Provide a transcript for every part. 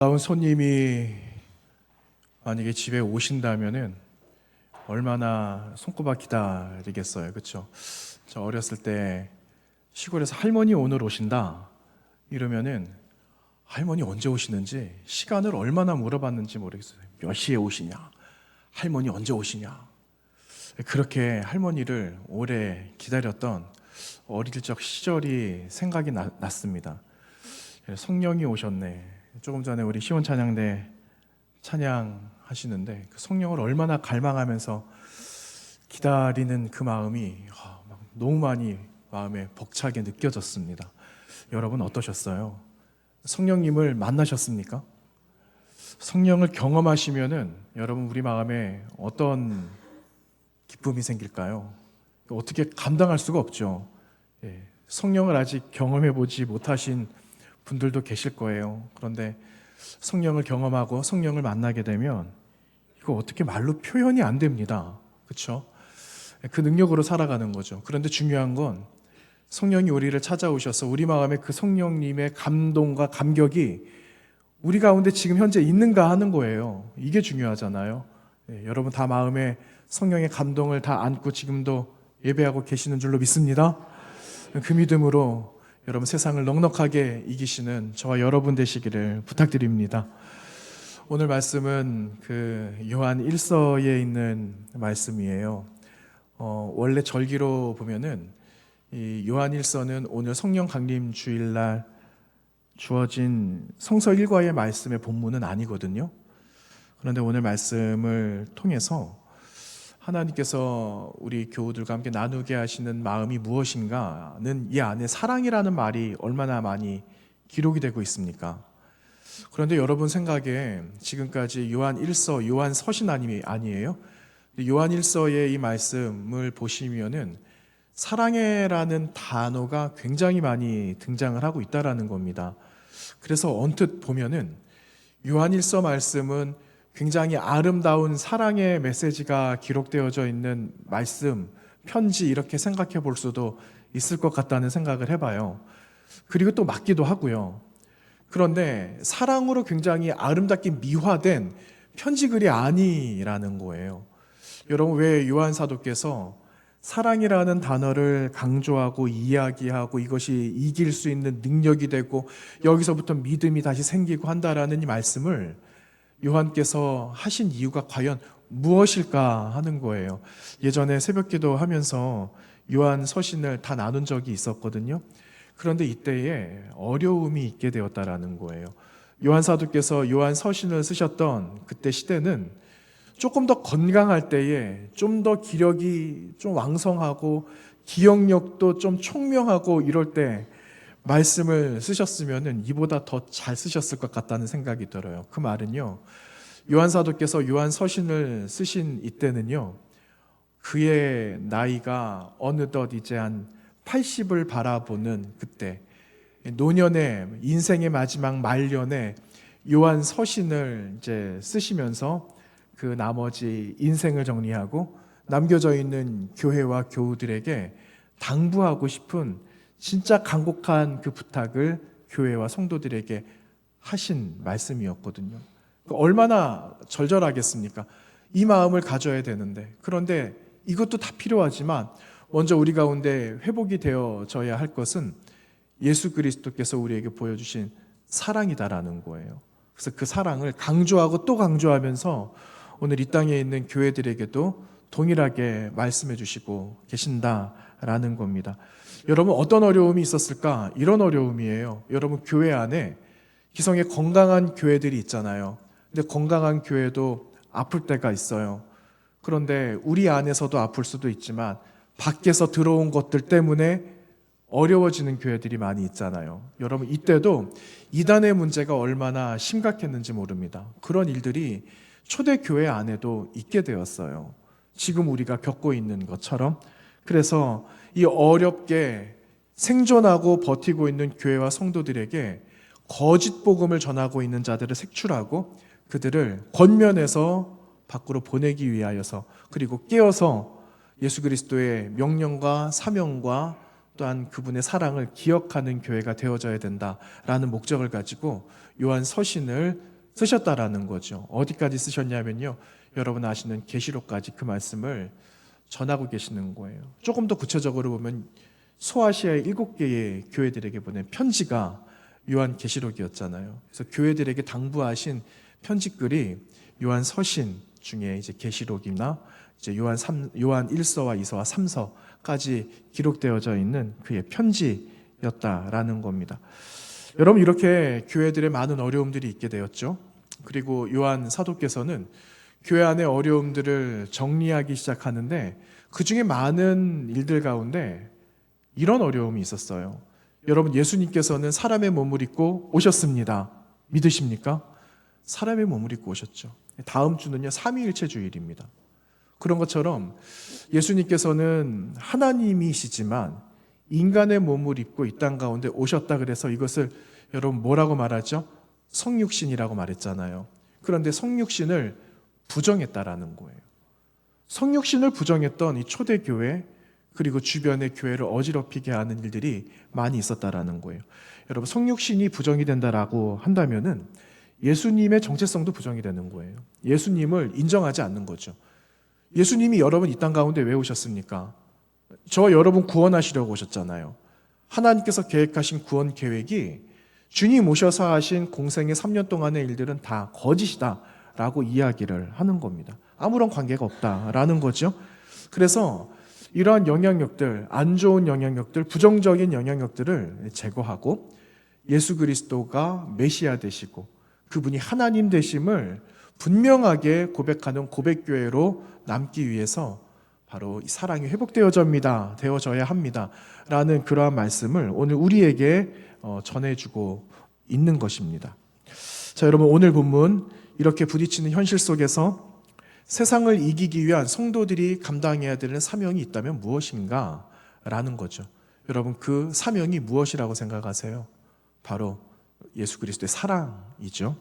다운 손님이 만약에 집에 오신다면은 얼마나 손꼽아 기다리겠어요, 그렇죠? 저 어렸을 때 시골에서 할머니 오늘 오신다 이러면은 할머니 언제 오시는지 시간을 얼마나 물어봤는지 모르겠어요. 몇 시에 오시냐? 할머니 언제 오시냐? 그렇게 할머니를 오래 기다렸던 어릴 적 시절이 생각이 났습니다. 성령이 오셨네. 조금 전에 우리 시원 찬양대 찬양하시는데 그 성령을 얼마나 갈망하면서 기다리는 그 마음이 너무 많이 마음에 벅차게 느껴졌습니다. 여러분 어떠셨어요? 성령님을 만나셨습니까? 성령을 경험하시면은 여러분 우리 마음에 어떤 기쁨이 생길까요? 어떻게 감당할 수가 없죠. 성령을 아직 경험해 보지 못하신 분들도 계실 거예요. 그런데 성령을 경험하고 성령을 만나게 되면 이거 어떻게 말로 표현이 안 됩니다. 그렇죠? 그 능력으로 살아가는 거죠. 그런데 중요한 건 성령이 우리를 찾아오셔서 우리 마음에 그 성령님의 감동과 감격이 우리 가운데 지금 현재 있는가 하는 거예요. 이게 중요하잖아요. 여러분 다 마음에 성령의 감동을 다 안고 지금도 예배하고 계시는 줄로 믿습니다. 그 믿음으로 여러분 세상을 넉넉하게 이기시는 저와 여러분 되시기를 부탁드립니다. 오늘 말씀은 그 요한 1서에 있는 말씀이에요. 원래 절기로 보면은 이 요한 1서는 오늘 성령 강림 주일날 주어진 성서 일과의 말씀의 본문은 아니거든요. 그런데 오늘 말씀을 통해서 하나님께서 우리 교우들과 함께 나누게 하시는 마음이 무엇인가는 이 안에 사랑이라는 말이 얼마나 많이 기록이 되고 있습니까? 그런데 여러분 생각에 지금까지 요한 1서, 요한 서신 아니에요? 요한 1서의 이 말씀을 보시면은 사랑해라는 단어가 굉장히 많이 등장을 하고 있다라는 겁니다. 그래서 언뜻 보면은 요한 1서 말씀은 굉장히 아름다운 사랑의 메시지가 기록되어져 있는 말씀, 편지 이렇게 생각해 볼 수도 있을 것 같다는 생각을 해봐요. 그리고 또 맞기도 하고요. 그런데 사랑으로 굉장히 아름답게 미화된 편지글이 아니라는 거예요. 여러분 왜 요한 사도께서 사랑이라는 단어를 강조하고 이야기하고 이것이 이길 수 있는 능력이 되고 여기서부터 믿음이 다시 생기고 한다라는 이 말씀을 요한께서 하신 이유가 과연 무엇일까 하는 거예요. 예전에 새벽기도 하면서 요한 서신을 다 나눈 적이 있었거든요. 그런데 이때에 어려움이 있게 되었다라는 거예요. 요한 사도께서 요한 서신을 쓰셨던 그때 시대는 조금 더 건강할 때에 좀 더 기력이 좀 왕성하고 기억력도 좀 총명하고 이럴 때 말씀을 쓰셨으면 이보다 더 잘 쓰셨을 것 같다는 생각이 들어요. 그 말은요, 요한 사도께서 요한 서신을 쓰신 이때는요, 그의 나이가 어느덧 이제 한 80을 바라보는 그때, 노년의 인생의 마지막 말년에 요한 서신을 이제 쓰시면서 그 나머지 인생을 정리하고 남겨져 있는 교회와 교우들에게 당부하고 싶은 진짜 간곡한 그 부탁을 교회와 성도들에게 하신 말씀이었거든요. 얼마나 절절하겠습니까? 이 마음을 가져야 되는데, 그런데 이것도 다 필요하지만 먼저 우리 가운데 회복이 되어져야 할 것은 예수 그리스도께서 우리에게 보여주신 사랑이다라는 거예요. 그래서 그 사랑을 강조하고 또 강조하면서 오늘 이 땅에 있는 교회들에게도 동일하게 말씀해 주시고 계신다라는 겁니다. 여러분 어떤 어려움이 있었을까? 이런 어려움이에요. 여러분 교회 안에 기성의 건강한 교회들이 있잖아요. 근데 건강한 교회도 아플 때가 있어요. 그런데 우리 안에서도 아플 수도 있지만 밖에서 들어온 것들 때문에 어려워지는 교회들이 많이 있잖아요. 여러분 이때도 이단의 문제가 얼마나 심각했는지 모릅니다. 그런 일들이 초대교회 안에도 있게 되었어요. 지금 우리가 겪고 있는 것처럼. 그래서 이 어렵게 생존하고 버티고 있는 교회와 성도들에게 거짓 복음을 전하고 있는 자들을 색출하고 그들을 권면해서 밖으로 보내기 위하여서, 그리고 깨어서 예수 그리스도의 명령과 사명과 또한 그분의 사랑을 기억하는 교회가 되어져야 된다라는 목적을 가지고 요한 서신을 쓰셨다라는 거죠. 어디까지 쓰셨냐면요, 여러분 아시는 계시록까지 그 말씀을 전하고 계시는 거예요. 조금 더 구체적으로 보면 소아시아의 7개의 교회들에게 보낸 편지가 요한 계시록이었잖아요. 그래서 교회들에게 당부하신 편지글이 요한 서신 중에 이제 계시록이나 이제 요한 1서와 2서와 3서까지 기록되어져 있는 그의 편지였다라는 겁니다. 여러분, 이렇게 교회들의 많은 어려움들이 있게 되었죠. 그리고 요한 사도께서는 교회 안의 어려움들을 정리하기 시작하는데 그 중에 많은 일들 가운데 이런 어려움이 있었어요. 여러분, 예수님께서는 사람의 몸을 입고 오셨습니다. 믿으십니까? 사람의 몸을 입고 오셨죠. 다음 주는요, 삼위일체 주일입니다. 그런 것처럼 예수님께서는 하나님이시지만 인간의 몸을 입고 이 땅 가운데 오셨다 그래서 이것을 여러분 뭐라고 말하죠? 성육신이라고 말했잖아요. 그런데 성육신을 부정했다라는 거예요. 성육신을 부정했던 이 초대교회 그리고 주변의 교회를 어지럽히게 하는 일들이 많이 있었다라는 거예요. 여러분, 성육신이 부정이 된다라고 한다면은 예수님의 정체성도 부정이 되는 거예요. 예수님을 인정하지 않는 거죠. 예수님이 여러분 이 땅 가운데 왜 오셨습니까? 저와 여러분 구원하시려고 오셨잖아요. 하나님께서 계획하신 구원 계획이 주님 오셔서 하신 공생의 3년 동안의 일들은 다 거짓이다라고 이야기를 하는 겁니다. 아무런 관계가 없다라는 거죠. 그래서 이러한 영향력들, 안 좋은 영향력들, 부정적인 영향력들을 제거하고 예수 그리스도가 메시아 되시고 그분이 하나님 되심을 분명하게 고백하는 고백교회로 남기 위해서 바로 이 사랑이 되어져야 합니다 라는 그러한 말씀을 오늘 우리에게 전해주고 있는 것입니다. 자, 여러분, 오늘 본문 이렇게 부딪히는 현실 속에서 세상을 이기기 위한 성도들이 감당해야 되는 사명이 있다면 무엇인가 라는 거죠. 여러분, 그 사명이 무엇이라고 생각하세요? 바로 예수 그리스도의 사랑이죠.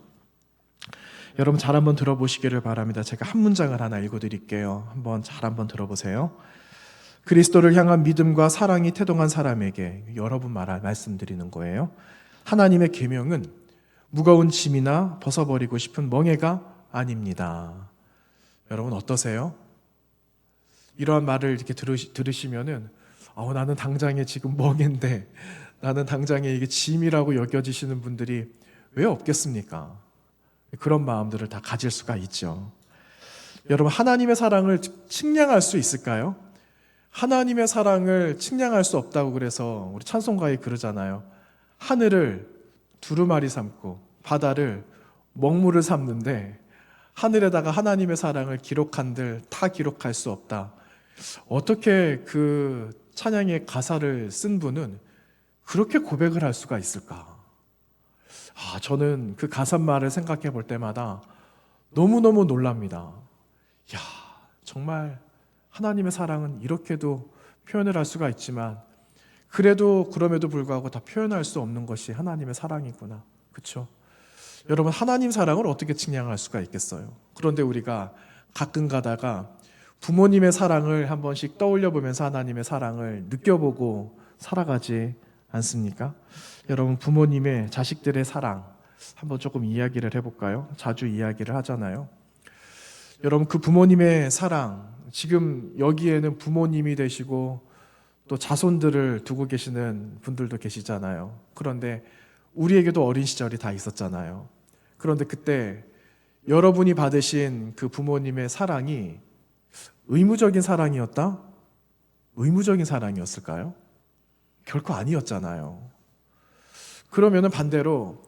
여러분, 잘 한번 들어보시기를 바랍니다. 제가 한 문장을 하나 읽어드릴게요. 한번 들어보세요. 그리스도를 향한 믿음과 사랑이 태동한 사람에게 여러분 말씀드리는 거예요. 하나님의 계명은 무거운 짐이나 벗어버리고 싶은 멍에가 아닙니다. 여러분, 어떠세요? 이러한 말을 이렇게 들으시면은 나는 당장에 지금 멍인데, 나는 당장에 이게 짐이라고 여겨지시는 분들이 왜 없겠습니까? 그런 마음들을 다 가질 수가 있죠. 여러분, 하나님의 사랑을 측량할 수 있을까요? 하나님의 사랑을 측량할 수 없다고 그래서 우리 찬송가에 그러잖아요. 하늘을 두루마리 삼고 바다를 먹물을 삼는데 하늘에다가 하나님의 사랑을 기록한들 다 기록할 수 없다. 어떻게 그 찬양의 가사를 쓴 분은 그렇게 고백을 할 수가 있을까? 저는 그 가사말을 생각해 볼 때마다 너무너무 놀랍니다. 정말 하나님의 사랑은 이렇게도 표현을 할 수가 있지만 그럼에도 불구하고 다 표현할 수 없는 것이 하나님의 사랑이구나. 그렇죠? 여러분, 하나님 사랑을 어떻게 측량할 수가 있겠어요? 그런데 우리가 가끔 가다가 부모님의 사랑을 한 번씩 떠올려 보면서 하나님의 사랑을 느껴보고 살아가지 않습니까? 여러분, 부모님의 자식들의 사랑 한번 조금 이야기를 해볼까요? 자주 이야기를 하잖아요. 여러분, 그 부모님의 사랑, 지금 여기에는 부모님이 되시고 또 자손들을 두고 계시는 분들도 계시잖아요. 그런데 우리에게도 어린 시절이 다 있었잖아요. 그런데 그때 여러분이 받으신 그 부모님의 사랑이 의무적인 사랑이었다? 의무적인 사랑이었을까요? 결코 아니었잖아요. 그러면은 반대로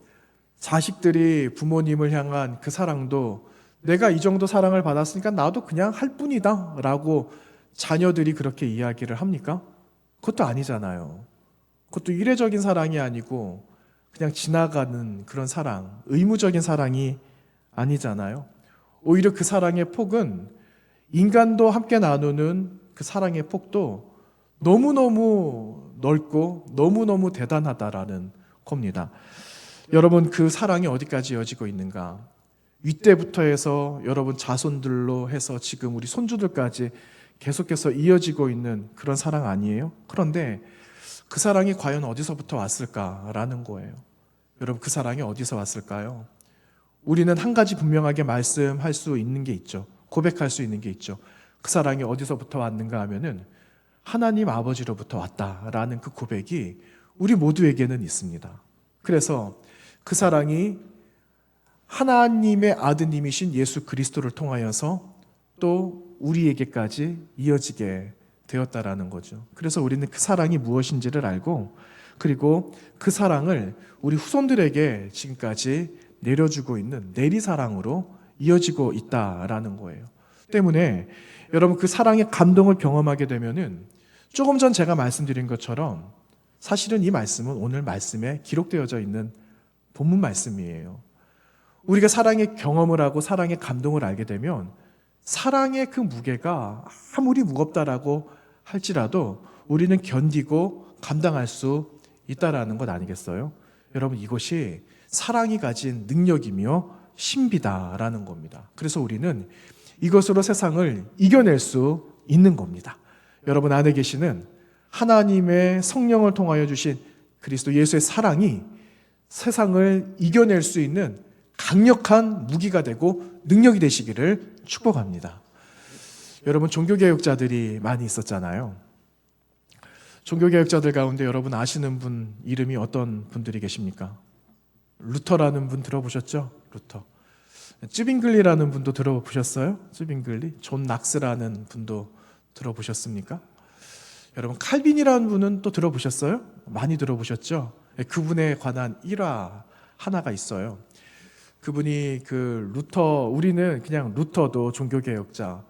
자식들이 부모님을 향한 그 사랑도 내가 이 정도 사랑을 받았으니까 나도 그냥 할 뿐이다 라고 자녀들이 그렇게 이야기를 합니까? 그것도 아니잖아요. 그것도 이례적인 사랑이 아니고 그냥 지나가는 그런 사랑, 의무적인 사랑이 아니잖아요. 오히려 그 사랑의 폭은 인간도 함께 나누는 그 사랑의 폭도 너무너무 넓고 너무너무 대단하다라는 겁니다. 여러분, 그 사랑이 어디까지 이어지고 있는가? 윗대부터 해서 여러분 자손들로 해서 지금 우리 손주들까지 계속해서 이어지고 있는 그런 사랑 아니에요? 그런데 그 사랑이 과연 어디서부터 왔을까라는 거예요. 여러분, 그 사랑이 어디서 왔을까요? 우리는 한 가지 분명하게 말씀할 수 있는 게 있죠. 고백할 수 있는 게 있죠. 그 사랑이 어디서부터 왔는가 하면은 하나님 아버지로부터 왔다라는 그 고백이 우리 모두에게는 있습니다. 그래서 그 사랑이 하나님의 아드님이신 예수 그리스도를 통하여서 또 우리에게까지 이어지게 되었다라는 거죠. 그래서 우리는 그 사랑이 무엇인지를 알고, 그리고 그 사랑을 우리 후손들에게 지금까지 내려주고 있는 내리사랑으로 이어지고 있다라는 거예요. 때문에 여러분, 그 사랑의 감동을 경험하게 되면은 조금 전 제가 말씀드린 것처럼 사실은 이 말씀은 오늘 말씀에 기록되어져 있는 본문 말씀이에요. 우리가 사랑의 경험을 하고 사랑의 감동을 알게 되면 사랑의 그 무게가 아무리 무겁다라고 할지라도 우리는 견디고 감당할 수 있다라는 것 아니겠어요? 여러분, 이것이 사랑이 가진 능력이며 신비다라는 겁니다. 그래서 우리는 이것으로 세상을 이겨낼 수 있는 겁니다. 여러분 안에 계시는 하나님의 성령을 통하여 주신 그리스도 예수의 사랑이 세상을 이겨낼 수 있는 강력한 무기가 되고 능력이 되시기를 축복합니다. 여러분, 종교개혁자들이 많이 있었잖아요. 종교개혁자들 가운데 여러분 아시는 분 이름이 어떤 분들이 계십니까? 루터라는 분 들어보셨죠? 루터. 쯔빙글리라는 분도 들어보셨어요? 쯔빙글리. 존 낙스라는 분도 들어보셨습니까? 여러분, 칼빈이라는 분은 또 들어보셨어요? 많이 들어보셨죠? 그분에 관한 일화 하나가 있어요. 그분이 그 루터, 우리는 그냥 루터도 종교개혁자,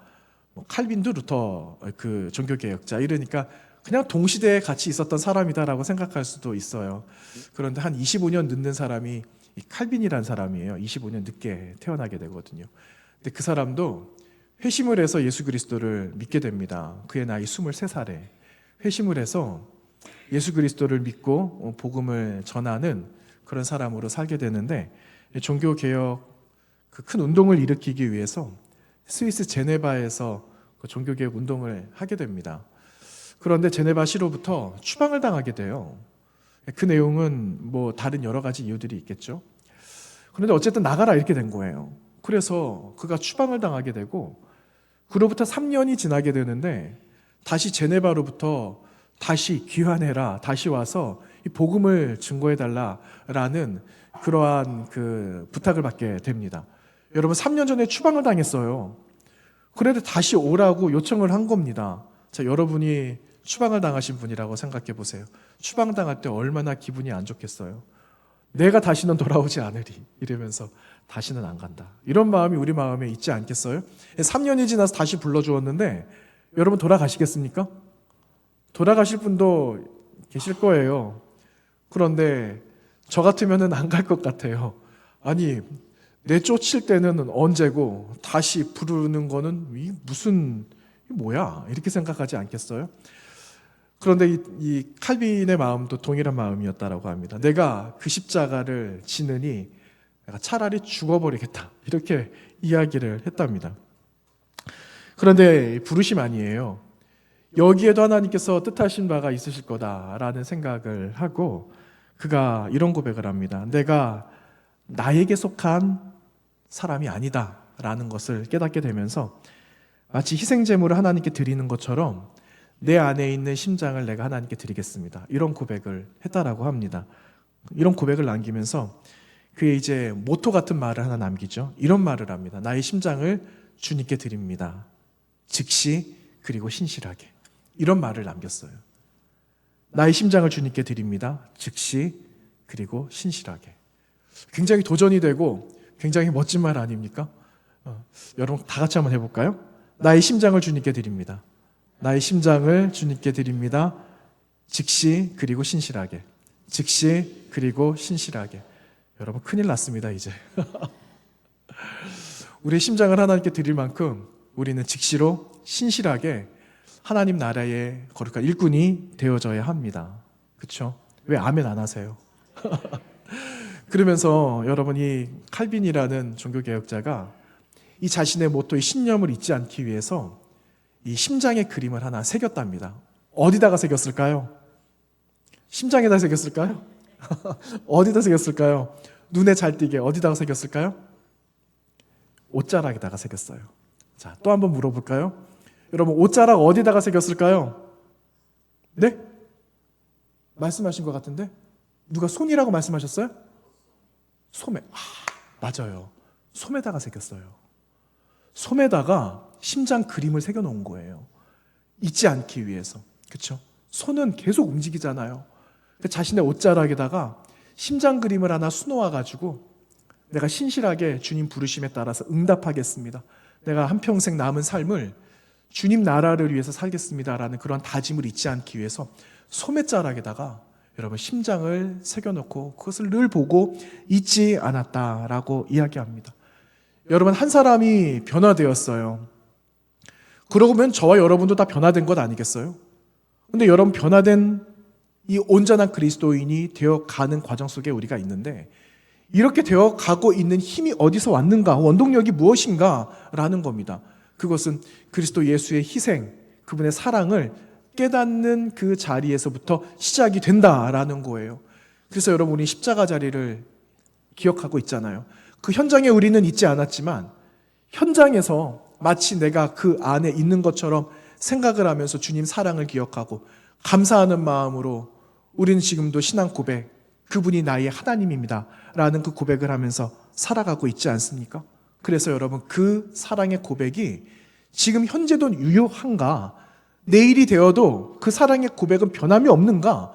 칼빈도 루터 그 종교개혁자, 이러니까 그냥 동시대에 같이 있었던 사람이다라고 생각할 수도 있어요. 그런데 한 25년 늦는 사람이 이 칼빈이라는 사람이에요. 25년 늦게 태어나게 되거든요. 근데 그 사람도 회심을 해서 예수 그리스도를 믿게 됩니다. 그의 나이 23살에 회심을 해서 예수 그리스도를 믿고 복음을 전하는 그런 사람으로 살게 되는데, 종교개혁 그 큰 운동을 일으키기 위해서 스위스 제네바에서 그 종교개혁 운동을 하게 됩니다. 그런데 제네바 시로부터 추방을 당하게 돼요. 그 내용은 뭐 다른 여러 가지 이유들이 있겠죠. 그런데 어쨌든 나가라 이렇게 된 거예요. 그래서 그가 추방을 당하게 되고, 그로부터 3년이 지나게 되는데 다시 제네바로부터 다시 귀환해라, 다시 와서 이 복음을 증거해달라라는 그러한 그 부탁을 받게 됩니다. 여러분, 3년 전에 추방을 당했어요. 그런데 다시 오라고 요청을 한 겁니다. 자, 여러분이 추방을 당하신 분이라고 생각해 보세요. 추방당할 때 얼마나 기분이 안 좋겠어요. 내가 다시는 돌아오지 않으리 이러면서 다시는 안 간다, 이런 마음이 우리 마음에 있지 않겠어요? 3년이 지나서 다시 불러주었는데 여러분, 돌아가시겠습니까? 돌아가실 분도 계실 거예요. 그런데 저 같으면 안 갈 것 같아요. 아니, 내쫓을 때는 언제고 다시 부르는 거는 무슨 뭐야, 이렇게 생각하지 않겠어요? 그런데 이 칼빈의 마음도 동일한 마음이었다라고 합니다. 내가 그 십자가를 지느니 내가 차라리 죽어버리겠다, 이렇게 이야기를 했답니다. 그런데 부르심 아니에요. 여기에도 하나님께서 뜻하신 바가 있으실 거다라는 생각을 하고 그가 이런 고백을 합니다. 내가 나에게 속한 사람이 아니다 라는 것을 깨닫게 되면서 마치 희생제물을 하나님께 드리는 것처럼 내 안에 있는 심장을 내가 하나님께 드리겠습니다, 이런 고백을 했다라고 합니다. 이런 고백을 남기면서 그의 이제 모토 같은 말을 하나 남기죠. 이런 말을 합니다. 나의 심장을 주님께 드립니다, 즉시 그리고 신실하게. 이런 말을 남겼어요. 나의 심장을 주님께 드립니다, 즉시 그리고 신실하게. 굉장히 도전이 되고 굉장히 멋진 말 아닙니까? 여러분 다 같이 한번 해볼까요? 나의 심장을 주님께 드립니다, 나의 심장을 주님께 드립니다, 즉시 그리고 신실하게. 즉시 그리고 신실하게. 여러분, 큰일 났습니다 이제. 우리의 심장을 하나님께 드릴 만큼 우리는 즉시로 신실하게 하나님 나라의 거룩한 일꾼이 되어져야 합니다. 그렇죠? 왜 아멘 안 하세요? 그러면서 여러분, 이 칼빈이라는 종교개혁자가 이 자신의 모토, 이 신념을 잊지 않기 위해서 이 심장의 그림을 하나 새겼답니다. 어디다가 새겼을까요? 심장에다 새겼을까요? 어디다 새겼을까요? 눈에 잘 띄게 어디다가 새겼을까요? 옷자락에다가 새겼어요. 자, 또 한번 물어볼까요? 여러분, 옷자락 어디다가 새겼을까요? 네? 말씀하신 것 같은데? 누가 손이라고 말씀하셨어요? 소매. 맞아요. 솜에다가 새겼어요. 솜에다가 심장 그림을 새겨놓은 거예요. 잊지 않기 위해서. 그렇죠? 손은 계속 움직이잖아요. 자신의 옷자락에다가 심장 그림을 하나 수놓아가지고 내가 신실하게 주님 부르심에 따라서 응답하겠습니다. 내가 한평생 남은 삶을 주님 나라를 위해서 살겠습니다라는 그런 다짐을 잊지 않기 위해서 소매자락에다가 여러분 심장을 새겨놓고 그것을 늘 보고 잊지 않았다라고 이야기합니다. 여러분, 한 사람이 변화되었어요. 그러고 보면 저와 여러분도 다 변화된 것 아니겠어요? 근데 여러분, 변화된 이 온전한 그리스도인이 되어가는 과정 속에 우리가 있는데, 이렇게 되어가고 있는 힘이 어디서 왔는가, 원동력이 무엇인가 라는 겁니다. 그것은 그리스도 예수의 희생, 그분의 사랑을 깨닫는 그 자리에서부터 시작이 된다라는 거예요. 그래서 여러분, 우리 십자가 자리를 기억하고 있잖아요. 그 현장에 우리는 있지 않았지만 현장에서 마치 내가 그 안에 있는 것처럼 생각을 하면서 주님 사랑을 기억하고 감사하는 마음으로 우리는 지금도 신앙 고백, 그분이 나의 하나님입니다 라는 그 고백을 하면서 살아가고 있지 않습니까? 그래서 여러분, 그 사랑의 고백이 지금 현재도 유효한가, 내일이 되어도 그 사랑의 고백은 변함이 없는가,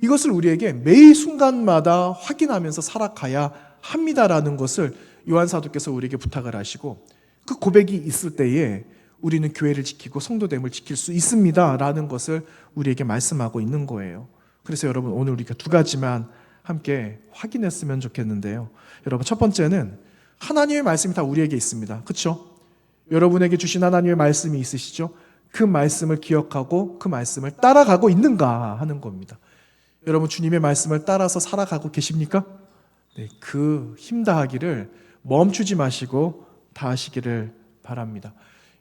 이것을 우리에게 매일 순간마다 확인하면서 살아가야 합니다라는 것을 요한 사도께서 우리에게 부탁을 하시고, 그 고백이 있을 때에 우리는 교회를 지키고 성도됨을 지킬 수 있습니다라는 것을 우리에게 말씀하고 있는 거예요. 그래서 여러분, 오늘 우리가 두 가지만 함께 확인했으면 좋겠는데요. 여러분, 첫 번째는 하나님의 말씀이 다 우리에게 있습니다. 그렇죠? 여러분에게 주신 하나님의 말씀이 있으시죠? 그 말씀을 기억하고 그 말씀을 따라가고 있는가 하는 겁니다. 여러분, 주님의 말씀을 따라서 살아가고 계십니까? 네, 그 힘 다하기를 멈추지 마시고 다하시기를 바랍니다.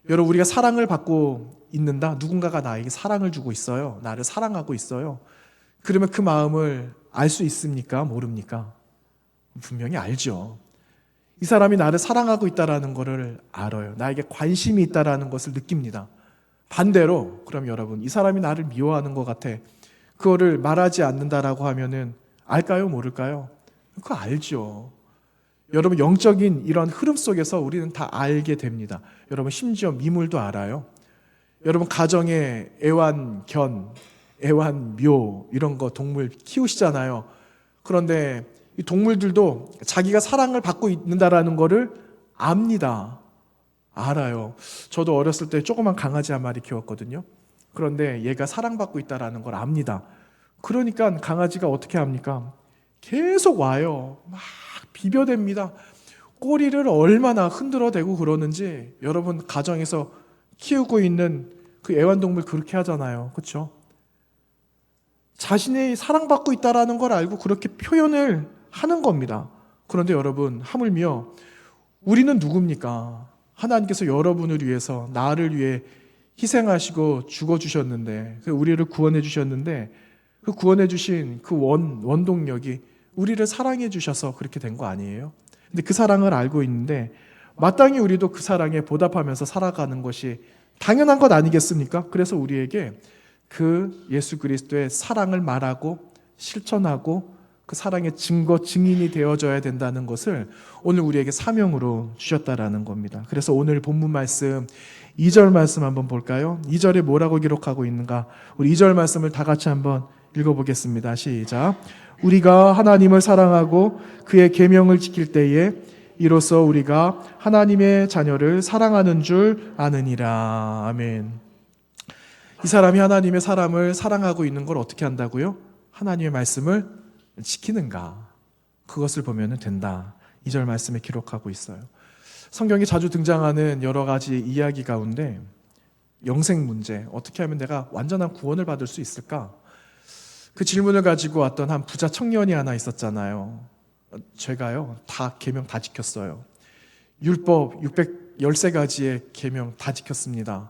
여러분, 우리가 사랑을 받고 있는다. 누군가가 나에게 사랑을 주고 있어요. 나를 사랑하고 있어요. 그러면 그 마음을 알 수 있습니까? 모릅니까? 분명히 알죠. 이 사람이 나를 사랑하고 있다는 것을 알아요. 나에게 관심이 있다는 것을 느낍니다. 반대로, 그럼 여러분, 이 사람이 나를 미워하는 것 같아, 그거를 말하지 않는다라고 하면은 알까요? 모를까요? 그거 알죠. 여러분, 영적인 이런 흐름 속에서 우리는 다 알게 됩니다. 여러분, 심지어 미물도 알아요. 여러분, 가정에 애완견, 애완묘 이런 거 동물 키우시잖아요. 그런데 이 동물들도 자기가 사랑을 받고 있는다라는 거를 압니다. 알아요. 저도 어렸을 때 조그만 강아지 한 마리 키웠거든요. 그런데 얘가 사랑받고 있다라는 걸 압니다. 그러니까 강아지가 어떻게 합니까? 계속 와요. 막 비벼댑니다. 꼬리를 얼마나 흔들어대고 그러는지. 여러분, 가정에서 키우고 있는 그 애완동물 그렇게 하잖아요. 그렇죠? 자신이 사랑받고 있다라는 걸 알고 그렇게 표현을 하는 겁니다. 그런데 여러분, 하물며 우리는 누굽니까? 하나님께서 여러분을 위해서, 나를 위해 희생하시고 죽어주셨는데, 우리를 구원해 주셨는데, 그 구원해 주신 그 원동력이 우리를 사랑해 주셔서 그렇게 된 거 아니에요? 근데 그 사랑을 알고 있는데 마땅히 우리도 그 사랑에 보답하면서 살아가는 것이 당연한 것 아니겠습니까? 그래서 우리에게 그 예수 그리스도의 사랑을 말하고 실천하고 그 사랑의 증거, 증인이 되어져야 된다는 것을 오늘 우리에게 사명으로 주셨다라는 겁니다. 그래서 오늘 본문 말씀 2절 말씀 한번 볼까요? 2절에 뭐라고 기록하고 있는가? 우리 2절 말씀을 다 같이 한번 읽어보겠습니다. 시작. 우리가 하나님을 사랑하고 그의 계명을 지킬 때에 이로써 우리가 하나님의 자녀를 사랑하는 줄 아느니라. 아멘. 이 사람이 하나님의 사람을 사랑하고 있는 걸 어떻게 한다고요? 하나님의 말씀을 지키는가? 그것을 보면 된다. 2절 말씀에 기록하고 있어요. 성경에 자주 등장하는 여러 가지 이야기 가운데 영생 문제, 어떻게 하면 내가 완전한 구원을 받을 수 있을까? 그 질문을 가지고 왔던 한 부자 청년이 하나 있었잖아요. 제가요, 계명 다 지켰어요. 율법 613가지의 계명 다 지켰습니다.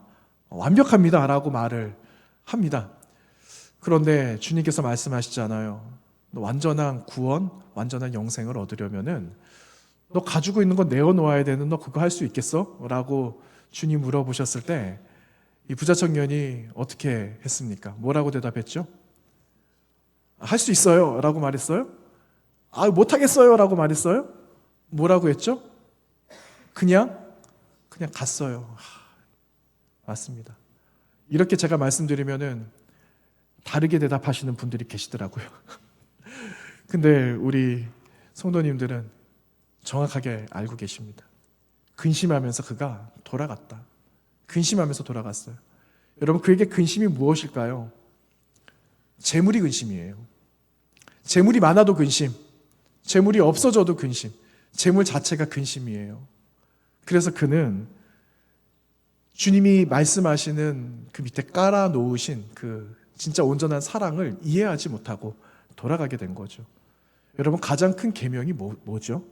완벽합니다 라고 말을 합니다. 그런데 주님께서 말씀하시잖아요. 완전한 구원, 완전한 영생을 얻으려면은 너 가지고 있는 거 내어놓아야 되는 너 그거 할 수 있겠어? 라고 주님 물어보셨을 때 이 부자 청년이 어떻게 했습니까? 뭐라고 대답했죠? 할 수 있어요 라고 말했어요? 못하겠어요 라고 말했어요? 뭐라고 했죠? 그냥 갔어요. 맞습니다. 이렇게 제가 말씀드리면은 다르게 대답하시는 분들이 계시더라고요. 근데 우리 성도님들은 정확하게 알고 계십니다. 근심하면서 그가 돌아갔다. 근심하면서 돌아갔어요. 여러분, 그에게 근심이 무엇일까요? 재물이 근심이에요. 재물이 많아도 근심, 재물이 없어져도 근심, 재물 자체가 근심이에요. 그래서 그는 주님이 말씀하시는 그 밑에 깔아놓으신 그 진짜 온전한 사랑을 이해하지 못하고 돌아가게 된 거죠. 여러분, 가장 큰 계명이 뭐죠?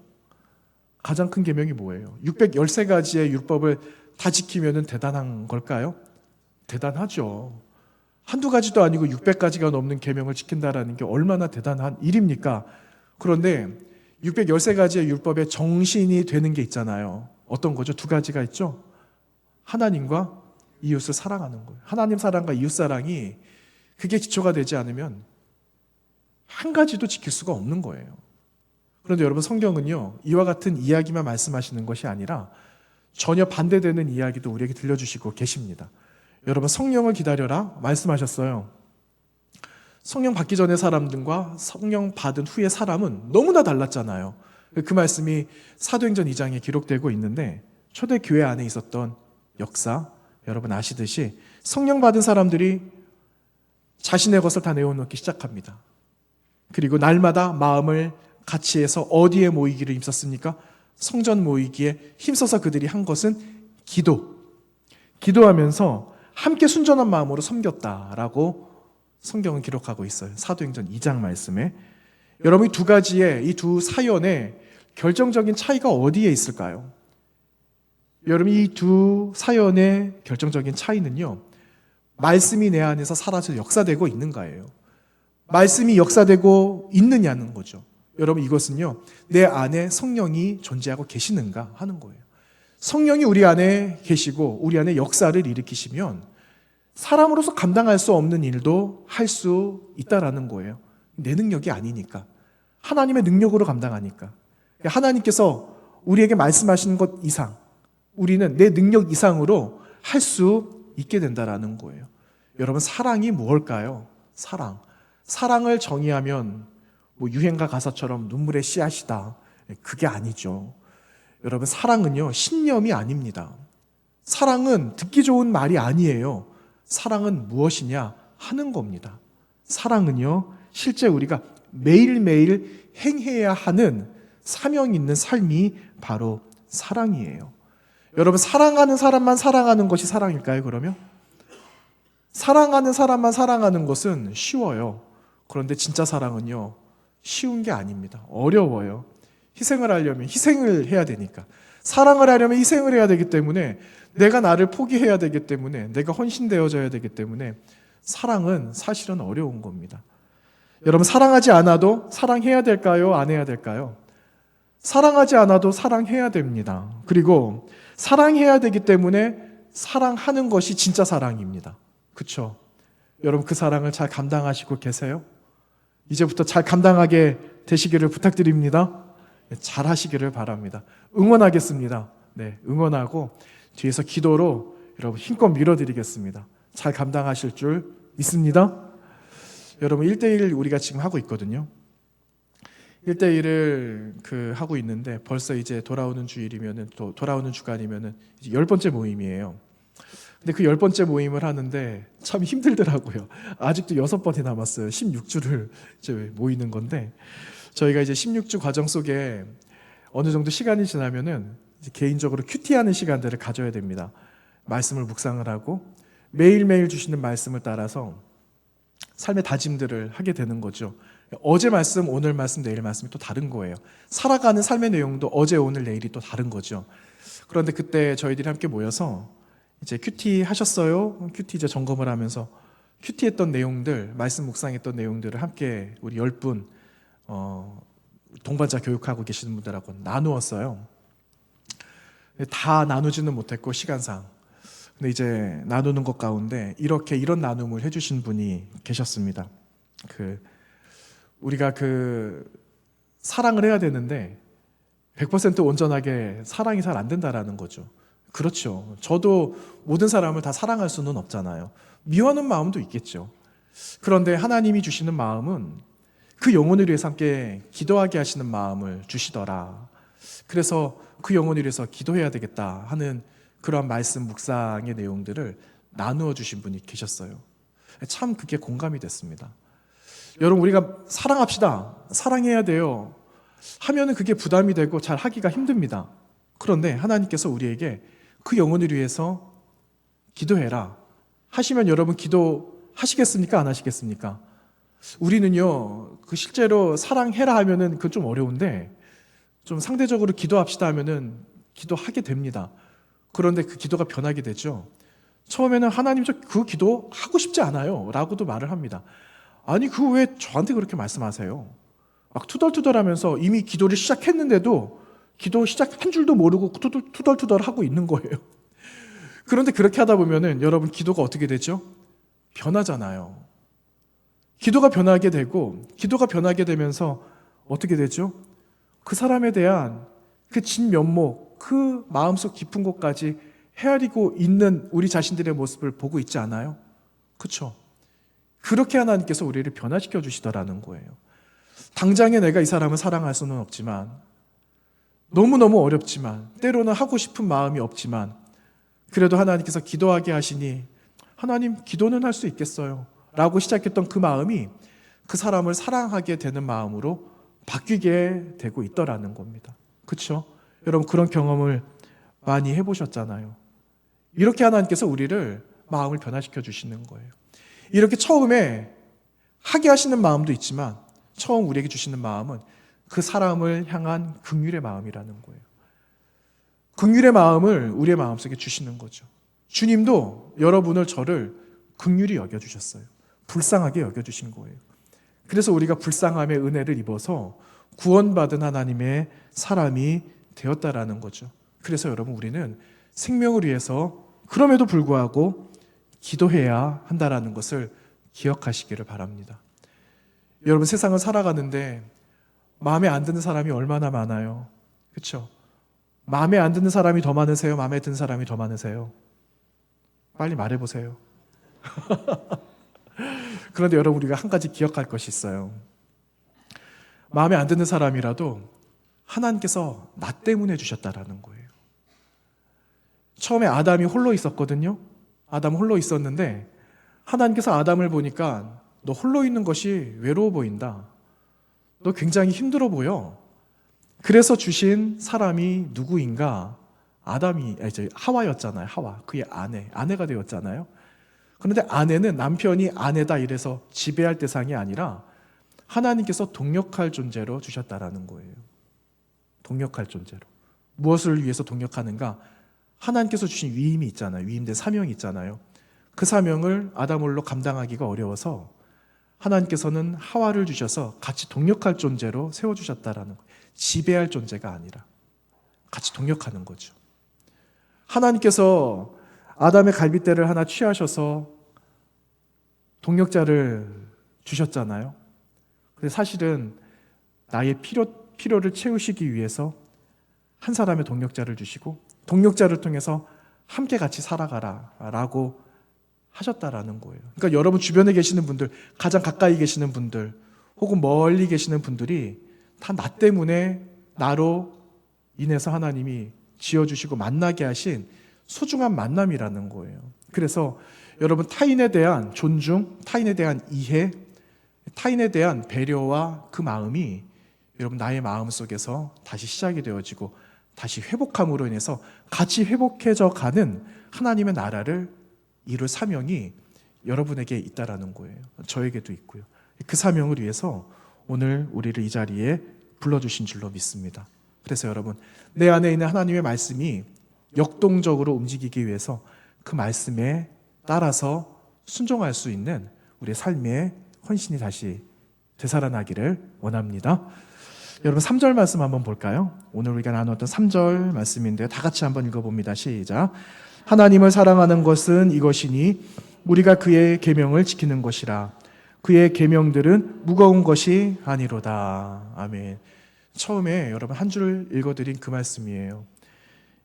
가장 큰 계명이 뭐예요? 613가지의 율법을 다 지키면 대단한 걸까요? 대단하죠. 한두 가지도 아니고 600가지가 넘는 계명을 지킨다라는 게 얼마나 대단한 일입니까? 그런데 613가지의 율법의 정신이 되는 게 있잖아요. 어떤 거죠? 두 가지가 있죠. 하나님과 이웃을 사랑하는 거예요. 하나님 사랑과 이웃 사랑이 그게 기초가 되지 않으면 한 가지도 지킬 수가 없는 거예요. 그런데 여러분, 성경은요, 이와 같은 이야기만 말씀하시는 것이 아니라 전혀 반대되는 이야기도 우리에게 들려주시고 계십니다. 여러분, 성령을 기다려라 말씀하셨어요. 성령 받기 전의 사람들과 성령 받은 후의 사람은 너무나 달랐잖아요. 그 말씀이 사도행전 2장에 기록되고 있는데, 초대교회 안에 있었던 역사, 여러분 아시듯이 성령 받은 사람들이 자신의 것을 다 내어놓기 시작합니다. 그리고 날마다 마음을 같이 해서 어디에 모이기를 힘썼습니까? 성전 모이기에 힘써서 그들이 한 것은 기도하면서 함께 순전한 마음으로 섬겼다라고 성경은 기록하고 있어요. 사도행전 2장 말씀에. 여러분, 이 두 가지의, 이 두 사연의 결정적인 차이가 어디에 있을까요? 여러분, 이 두 사연의 결정적인 차이는요, 말씀이 내 안에서 살아서 역사되고 있는가예요. 말씀이 역사되고 있느냐는 거죠. 여러분, 이것은요, 내 안에 성령이 존재하고 계시는가 하는 거예요. 성령이 우리 안에 계시고 우리 안에 역사를 일으키시면 사람으로서 감당할 수 없는 일도 할 수 있다라는 거예요. 내 능력이 아니니까. 하나님의 능력으로 감당하니까. 하나님께서 우리에게 말씀하시는 것 이상, 우리는 내 능력 이상으로 할 수 있게 된다라는 거예요. 여러분, 사랑이 무엇일까요? 사랑을 정의하면 유행가 가사처럼 눈물의 씨앗이다. 그게 아니죠. 여러분, 사랑은요, 신념이 아닙니다. 사랑은 듣기 좋은 말이 아니에요. 사랑은 무엇이냐 하는 겁니다. 사랑은요, 실제 우리가 매일매일 행해야 하는 사명 있는 삶이 바로 사랑이에요. 여러분, 사랑하는 사람만 사랑하는 것이 사랑일까요, 그러면? 사랑하는 사람만 사랑하는 것은 쉬워요. 그런데 진짜 사랑은요, 쉬운 게 아닙니다. 어려워요. 희생을 하려면 희생을 해야 되니까. 사랑을 하려면 희생을 해야 되기 때문에, 내가 나를 포기해야 되기 때문에, 내가 헌신되어져야 되기 때문에 사랑은 사실은 어려운 겁니다. 여러분, 사랑하지 않아도 사랑해야 될까요? 안 해야 될까요? 사랑하지 않아도 사랑해야 됩니다. 그리고 사랑해야 되기 때문에 사랑하는 것이 진짜 사랑입니다. 그렇죠? 여러분, 그 사랑을 잘 감당하시고 계세요? 이제부터 잘 감당하게 되시기를 부탁드립니다. 잘 하시기를 바랍니다. 응원하겠습니다. 응원하고 뒤에서 기도로 여러분 힘껏 밀어드리겠습니다. 잘 감당하실 줄 믿습니다. 여러분, 1대1 우리가 지금 하고 있거든요. 1대1을 하고 있는데 벌써 이제 돌아오는 주일이면은, 또 돌아오는 주간이면은 이제 10번째 모임이에요. 근데 그 10번째 모임을 하는데 참 힘들더라고요. 아직도 6번이 남았어요. 16주를 이제 모이는 건데, 저희가 이제 16주 과정 속에 어느 정도 시간이 지나면은 이제 개인적으로 큐티하는 시간들을 가져야 됩니다. 말씀을 묵상을 하고 매일매일 주시는 말씀을 따라서 삶의 다짐들을 하게 되는 거죠. 어제 말씀, 오늘 말씀, 내일 말씀이 또 다른 거예요. 살아가는 삶의 내용도 어제, 오늘, 내일이 또 다른 거죠. 그런데 그때 저희들이 함께 모여서 이제 큐티 하셨어요? 큐티 이제 점검을 하면서 큐티했던 내용들, 말씀 묵상했던 내용들을 함께 우리 10분 동반자 교육하고 계시는 분들하고 나누었어요. 다 나누지는 못했고 시간상. 근데 이제 나누는 것 가운데 이런 나눔을 해주신 분이 계셨습니다. 우리가 사랑을 해야 되는데 100% 온전하게 사랑이 잘 안 된다라는 거죠. 그렇죠. 저도 모든 사람을 다 사랑할 수는 없잖아요. 미워하는 마음도 있겠죠. 그런데 하나님이 주시는 마음은 그 영혼을 위해서 함께 기도하게 하시는 마음을 주시더라. 그래서 그 영혼을 위해서 기도해야 되겠다 하는 그러한 말씀 묵상의 내용들을 나누어 주신 분이 계셨어요. 참 그게 공감이 됐습니다. 여러분, 우리가 사랑합시다, 사랑해야 돼요 하면은 그게 부담이 되고 잘 하기가 힘듭니다. 그런데 하나님께서 우리에게 그 영혼을 위해서 기도해라 하시면 여러분 기도하시겠습니까? 안 하시겠습니까? 우리는요, 실제로 사랑해라 하면은 그건 좀 어려운데 좀 상대적으로 기도합시다 하면은 기도하게 됩니다. 그런데 그 기도가 변하게 되죠. 처음에는 하나님 저 그 기도 하고 싶지 않아요 라고도 말을 합니다. 아니 그 왜 저한테 그렇게 말씀하세요? 막 투덜투덜하면서 이미 기도를 시작했는데도 기도 시작한 줄도 모르고 투덜투덜 하고 있는 거예요. 그런데 그렇게 하다 보면은 여러분 기도가 어떻게 되죠? 변하잖아요. 기도가 변하게 되고 기도가 변하게 되면서 어떻게 되죠? 그 사람에 대한 그 진면목, 그 마음속 깊은 곳까지 헤아리고 있는 우리 자신들의 모습을 보고 있지 않아요? 그렇죠? 그렇게 하나님께서 우리를 변화시켜 주시더라는 거예요. 당장에 내가 이 사람을 사랑할 수는 없지만, 너무너무 어렵지만, 때로는 하고 싶은 마음이 없지만, 그래도 하나님께서 기도하게 하시니 하나님 기도는 할 수 있겠어요 라고 시작했던 그 마음이 그 사람을 사랑하게 되는 마음으로 바뀌게 되고 있더라는 겁니다. 그렇죠? 여러분 그런 경험을 많이 해보셨잖아요. 이렇게 하나님께서 우리를 마음을 변화시켜 주시는 거예요. 이렇게 처음에 하게 하시는 마음도 있지만 처음 우리에게 주시는 마음은 그 사람을 향한 긍휼의 마음이라는 거예요. 긍휼의 마음을 우리의 마음속에 주시는 거죠. 주님도 여러분을 저를 긍휼히 여겨주셨어요. 불쌍하게 여겨주신 거예요. 그래서 우리가 불쌍함의 은혜를 입어서 구원받은 하나님의 사람이 되었다라는 거죠. 그래서 여러분 우리는 생명을 위해서 그럼에도 불구하고 기도해야 한다라는 것을 기억하시기를 바랍니다. 여러분 세상을 살아가는데 마음에 안 드는 사람이 얼마나 많아요. 그렇죠? 마음에 안 드는 사람이 더 많으세요? 마음에 드는 사람이 더 많으세요? 빨리 말해보세요. 그런데 여러분 우리가 한 가지 기억할 것이 있어요. 마음에 안 드는 사람이라도 하나님께서 나 때문에 주셨다라는 거예요. 처음에 아담이 홀로 있었거든요. 아담 홀로 있었는데 하나님께서 아담을 보니까 너 홀로 있는 것이 외로워 보인다. 너 굉장히 힘들어 보여. 그래서 주신 사람이 누구인가? 하와였잖아요. 하와. 그의 아내가 되었잖아요. 그런데 아내는 남편이 아내다 이래서 지배할 대상이 아니라 하나님께서 동역할 존재로 주셨다라는 거예요. 동역할 존재로. 무엇을 위해서 동역하는가? 하나님께서 주신 위임이 있잖아요. 위임된 사명이 있잖아요. 그 사명을 아담 홀로 감당하기가 어려워서 하나님께서는 하와를 주셔서 같이 동역할 존재로 세워주셨다라는 거예요. 지배할 존재가 아니라 같이 동역하는 거죠. 하나님께서 아담의 갈빗대를 하나 취하셔서 동역자를 주셨잖아요. 근데 사실은 나의 필요를 채우시기 위해서 한 사람의 동역자를 주시고 동역자를 통해서 함께 같이 살아가라 라고 하셨다라는 거예요. 그러니까 여러분 주변에 계시는 분들, 가장 가까이 계시는 분들 혹은 멀리 계시는 분들이 다 나 때문에 나로 인해서 하나님이 지어주시고 만나게 하신 소중한 만남이라는 거예요. 그래서 여러분 타인에 대한 존중, 타인에 대한 이해, 타인에 대한 배려와 그 마음이 여러분 나의 마음 속에서 다시 시작이 되어지고 다시 회복함으로 인해서 같이 회복해져 가는 하나님의 나라를 이룰 사명이 여러분에게 있다라는 거예요. 저에게도 있고요. 그 사명을 위해서 오늘 우리를 이 자리에 불러주신 줄로 믿습니다. 그래서 여러분 내 안에 있는 하나님의 말씀이 역동적으로 움직이기 위해서 그 말씀에 따라서 순종할 수 있는 우리의 삶의 헌신이 다시 되살아나기를 원합니다. 여러분 3절 말씀 한번 볼까요? 오늘 우리가 나누었던 3절 말씀인데요. 다 같이 한번 읽어봅니다. 시작. 하나님을 사랑하는 것은 이것이니 우리가 그의 계명을 지키는 것이라. 그의 계명들은 무거운 것이 아니로다. 아멘. 처음에 여러분 한 줄 읽어드린 그 말씀이에요.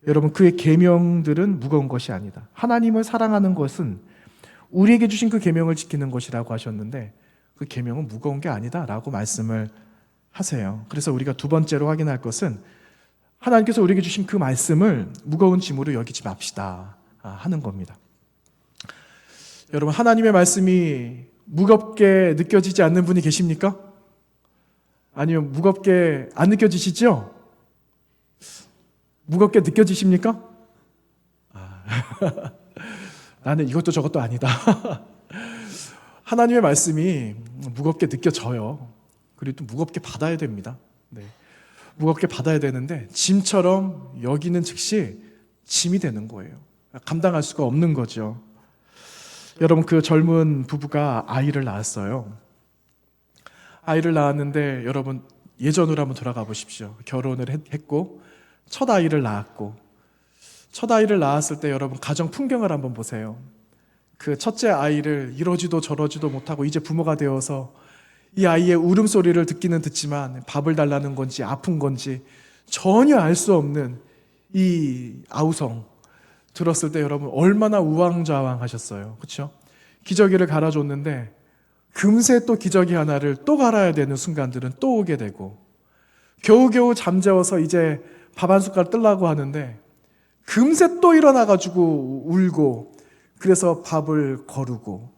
여러분 그의 계명들은 무거운 것이 아니다. 하나님을 사랑하는 것은 우리에게 주신 그 계명을 지키는 것이라고 하셨는데 그 계명은 무거운 게 아니다라고 말씀을 하세요. 그래서 우리가 두 번째로 확인할 것은 하나님께서 우리에게 주신 그 말씀을 무거운 짐으로 여기지 맙시다 하는 겁니다. 여러분 하나님의 말씀이 무겁게 느껴지지 않는 분이 계십니까? 아니면 무겁게 안 느껴지시죠? 무겁게 느껴지십니까? 나는 이것도 저것도 아니다. 하나님의 말씀이 무겁게 느껴져요. 그리고 또 무겁게 받아야 됩니다. 네. 무겁게 받아야 되는데 짐처럼 여기는 즉시 짐이 되는 거예요. 감당할 수가 없는 거죠. 여러분 그 젊은 부부가 아이를 낳았어요. 아이를 낳았는데 여러분 예전으로 한번 돌아가 보십시오. 결혼을 했고 첫 아이를 낳았고 첫 아이를 낳았을 때 여러분 가정 풍경을 한번 보세요. 그 첫째 아이를 이러지도 저러지도 못하고 이제 부모가 되어서 이 아이의 울음소리를 듣기는 듣지만 밥을 달라는 건지 아픈 건지 전혀 알 수 없는 이 아우성 들었을 때 여러분 얼마나 우왕좌왕하셨어요. 그렇죠? 기저귀를 갈아줬는데 금세 또 기저귀 하나를 또 갈아야 되는 순간들은 또 오게 되고 겨우겨우 잠재워서 이제 밥 한 숟갈 뜨려고 하는데 금세 또 일어나가지고 울고 그래서 밥을 거르고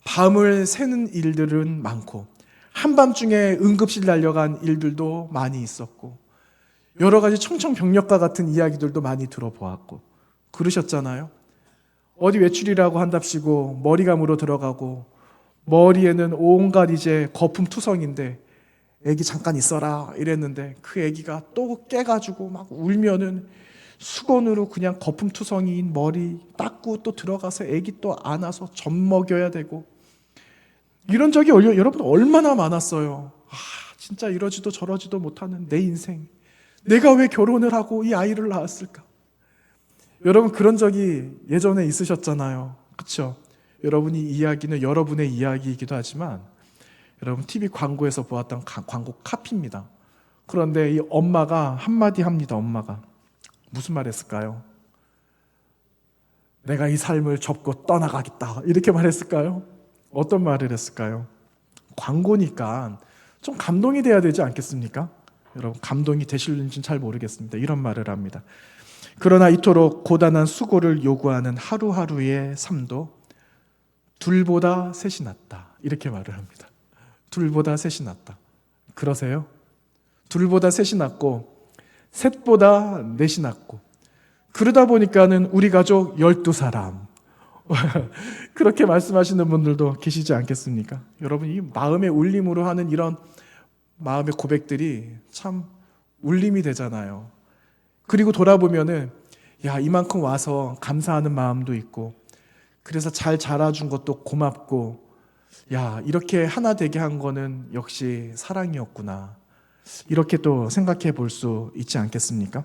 밤을 새는 일들은 많고 한밤중에 응급실 달려간 일들도 많이 있었고 여러 가지 청천벽력과 같은 이야기들도 많이 들어보았고 그러셨잖아요. 어디 외출이라고 한답시고 머리가 물어 들어가고 머리에는 온갖 이제 거품투성인데 애기 잠깐 있어라 이랬는데 그 애기가 또 깨가지고 막 울면은 수건으로 그냥 거품투성이인 머리 닦고 또 들어가서 애기 또 안아서 젖 먹여야 되고 이런 적이 여러분 얼마나 많았어요. 진짜 이러지도 저러지도 못하는 내 인생. 내가 왜 결혼을 하고 이 아이를 낳았을까? 여러분 그런 적이 예전에 있으셨잖아요. 그렇죠? 여러분이 이야기는 여러분의 이야기이기도 하지만 여러분 TV 광고에서 보았던 광고 카피입니다. 그런데 이 엄마가 한마디 합니다. 엄마가 무슨 말 했을까요? 내가 이 삶을 접고 떠나가겠다 이렇게 말했을까요? 어떤 말을 했을까요? 광고니까 좀 감동이 돼야 되지 않겠습니까? 여러분 감동이 되실는지는 잘 모르겠습니다. 이런 말을 합니다. 그러나 이토록 고단한 수고를 요구하는 하루하루의 삶도 둘보다 셋이 낫다 이렇게 말을 합니다. 둘보다 셋이 낫다. 그러세요? 둘보다 셋이 낫고 셋보다 넷이 낫고 그러다 보니까는 우리 가족 12사람 그렇게 말씀하시는 분들도 계시지 않겠습니까? 여러분 이 마음의 울림으로 하는 이런 마음의 고백들이 참 울림이 되잖아요. 그리고 돌아보면은 야 이만큼 와서 감사하는 마음도 있고 그래서 잘 자라준 것도 고맙고 야 이렇게 하나 되게 한 거는 역시 사랑이었구나 이렇게 또 생각해 볼 수 있지 않겠습니까?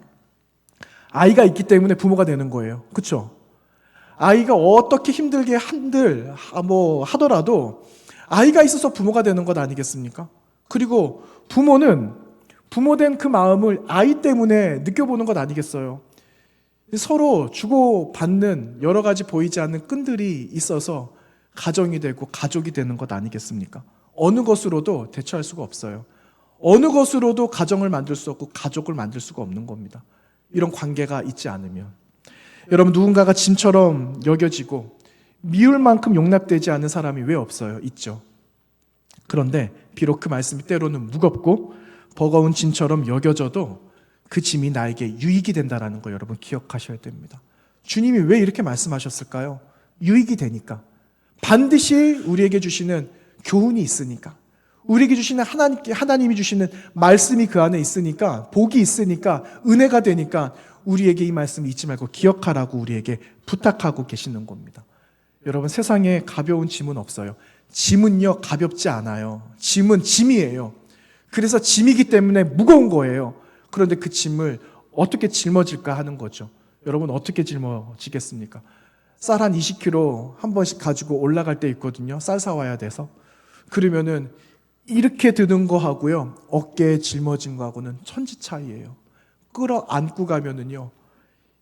아이가 있기 때문에 부모가 되는 거예요. 그렇죠? 아이가 어떻게 힘들게 하더라도 아이가 있어서 부모가 되는 것 아니겠습니까? 그리고 부모는 부모된 그 마음을 아이 때문에 느껴보는 것 아니겠어요? 서로 주고받는 여러 가지 보이지 않는 끈들이 있어서 가정이 되고 가족이 되는 것 아니겠습니까? 어느 것으로도 대처할 수가 없어요. 어느 것으로도 가정을 만들 수 없고 가족을 만들 수가 없는 겁니다. 이런 관계가 있지 않으면. 여러분 누군가가 짐처럼 여겨지고 미울 만큼 용납되지 않는 사람이 왜 없어요? 있죠. 그런데 비록 그 말씀이 때로는 무겁고 버거운 짐처럼 여겨져도 그 짐이 나에게 유익이 된다는 거 여러분 기억하셔야 됩니다. 주님이 왜 이렇게 말씀하셨을까요? 유익이 되니까. 반드시 우리에게 주시는 교훈이 있으니까. 우리에게 주시는 하나님이 주시는 말씀이 그 안에 있으니까, 복이 있으니까, 은혜가 되니까 우리에게 이 말씀 잊지 말고 기억하라고 우리에게 부탁하고 계시는 겁니다. 여러분 세상에 가벼운 짐은 없어요. 짐은요 가볍지 않아요. 짐은 짐이에요. 그래서 짐이기 때문에 무거운 거예요. 그런데 그 짐을 어떻게 짊어질까 하는 거죠. 여러분 어떻게 짊어지겠습니까? 쌀 한 20kg 한 번씩 가지고 올라갈 때 있거든요. 쌀 사와야 돼서. 그러면은 이렇게 드는 거하고요, 어깨에 짊어진 거하고는 천지 차이예요. 끌어안고 가면은요,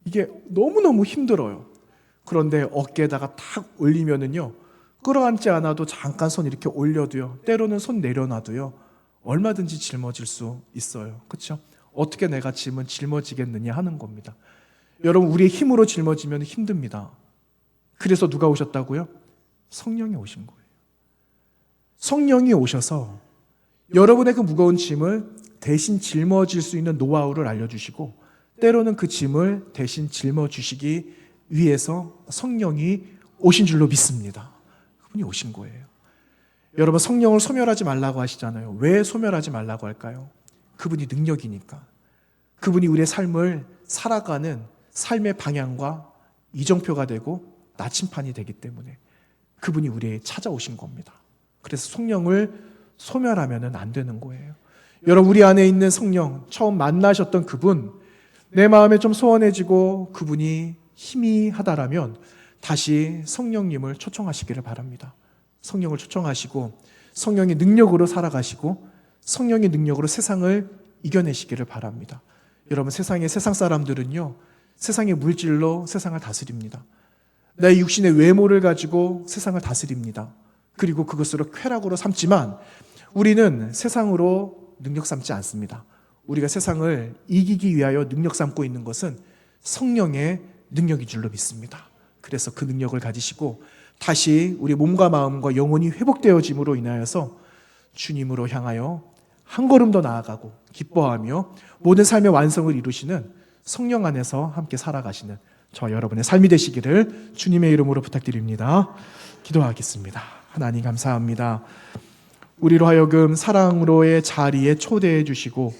이게 너무너무 힘들어요. 그런데 어깨에다가 탁 올리면은요, 끌어안지 않아도 잠깐 손 이렇게 올려도요, 때로는 손 내려놔도요, 얼마든지 짊어질 수 있어요. 그렇죠? 어떻게 내가 짐은 짊어지겠느냐 하는 겁니다. 여러분, 우리의 힘으로 짊어지면 힘듭니다. 그래서 누가 오셨다고요? 성령이 오신 거예요. 성령이 오셔서 여러분의 그 무거운 짐을 대신 짊어질 수 있는 노하우를 알려주시고, 때로는 그 짐을 대신 짊어주시기 위해서 성령이 오신 줄로 믿습니다. 그분이 오신 거예요. 여러분, 성령을 소멸하지 말라고 하시잖아요. 왜 소멸하지 말라고 할까요? 그분이 능력이니까. 그분이 우리의 삶을 살아가는 삶의 방향과 이정표가 되고 나침판이 되기 때문에 그분이 우리에 찾아오신 겁니다. 그래서 성령을 소멸하면 안 되는 거예요. 여러분, 우리 안에 있는 성령, 처음 만나셨던 그분, 내 마음에 좀 소원해지고 그분이 희미하다라면 다시 성령님을 초청하시기를 바랍니다. 성령을 초청하시고 성령의 능력으로 살아가시고 성령의 능력으로 세상을 이겨내시기를 바랍니다. 여러분, 세상 사람들은요, 세상의 물질로 세상을 다스립니다. 내 육신의 외모를 가지고 세상을 다스립니다. 그리고 그것으로 쾌락으로 삼지만 우리는 세상으로 능력 삼지 않습니다. 우리가 세상을 이기기 위하여 능력 삼고 있는 것은 성령의 능력인 줄로 믿습니다. 그래서 그 능력을 가지시고 다시 우리 몸과 마음과 영혼이 회복되어짐으로 인하여서 주님으로 향하여 한 걸음 더 나아가고 기뻐하며 모든 삶의 완성을 이루시는 성령 안에서 함께 살아가시는 저 여러분의 삶이 되시기를 주님의 이름으로 부탁드립니다. 기도하겠습니다. 하나님 감사합니다. 우리로 하여금 사랑으로의 자리에 초대해 주시고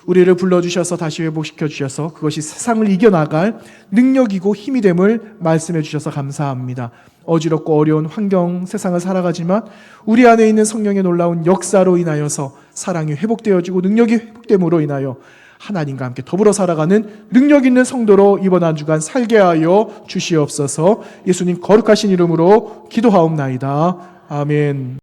우리를 불러주셔서 다시 회복시켜 주셔서 그것이 세상을 이겨나갈 능력이고 힘이 됨을 말씀해 주셔서 감사합니다. 어지럽고 어려운 환경 세상을 살아가지만 우리 안에 있는 성령의 놀라운 역사로 인하여서 사랑이 회복되어지고 능력이 회복됨으로 인하여 하나님과 함께 더불어 살아가는 능력 있는 성도로 이번 한 주간 살게 하여 주시옵소서. 예수님 거룩하신 이름으로 기도하옵나이다. 아멘.